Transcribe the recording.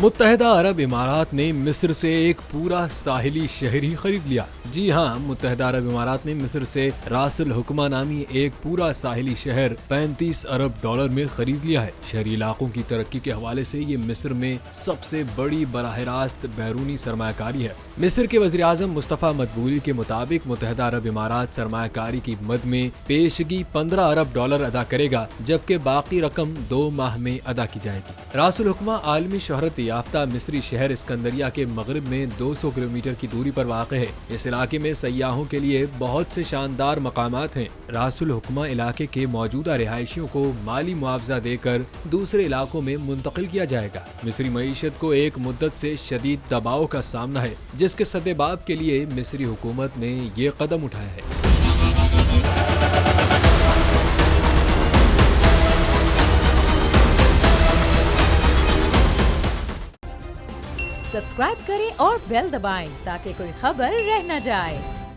متحدہ عرب امارات نے مصر سے ایک پورا ساحلی شہر ہی خرید لیا۔ جی ہاں، متحدہ عرب امارات نے مصر سے راس الحکمہ نامی ایک پورا ساحلی شہر 35 ارب ڈالر میں خرید لیا ہے۔ شہری علاقوں کی ترقی کے حوالے سے یہ مصر میں سب سے بڑی براہ راست بیرونی سرمایہ کاری ہے۔ مصر کے وزیر اعظم مصطفیٰ مدبولی کے مطابق متحدہ عرب امارات سرمایہ کاری کی مد میں پیشگی 15 ارب ڈالر ادا کرے گا، جبکہ باقی رقم 2 ماہ میں ادا کی جائے گی۔ راس الحکمہ عالمی شہرت یافتہ مصری شہر اسکندریہ کے مغرب میں 200 کلومیٹر کی دوری پر واقع ہے۔ اس علاقے میں سیاحوں کے لیے بہت سے شاندار مقامات ہیں۔ راس الحکمہ علاقے کے موجودہ رہائشیوں کو مالی معاوضہ دے کر دوسرے علاقوں میں منتقل کیا جائے گا۔ مصری معیشت کو ایک مدت سے شدید دباؤ کا سامنا ہے، جس کے سدباب کے لیے مصری حکومت نے یہ قدم اٹھایا ہے۔ سبسکرائب کریں اور بیل دبائیں تاکہ کوئی خبر رہ نہ جائے۔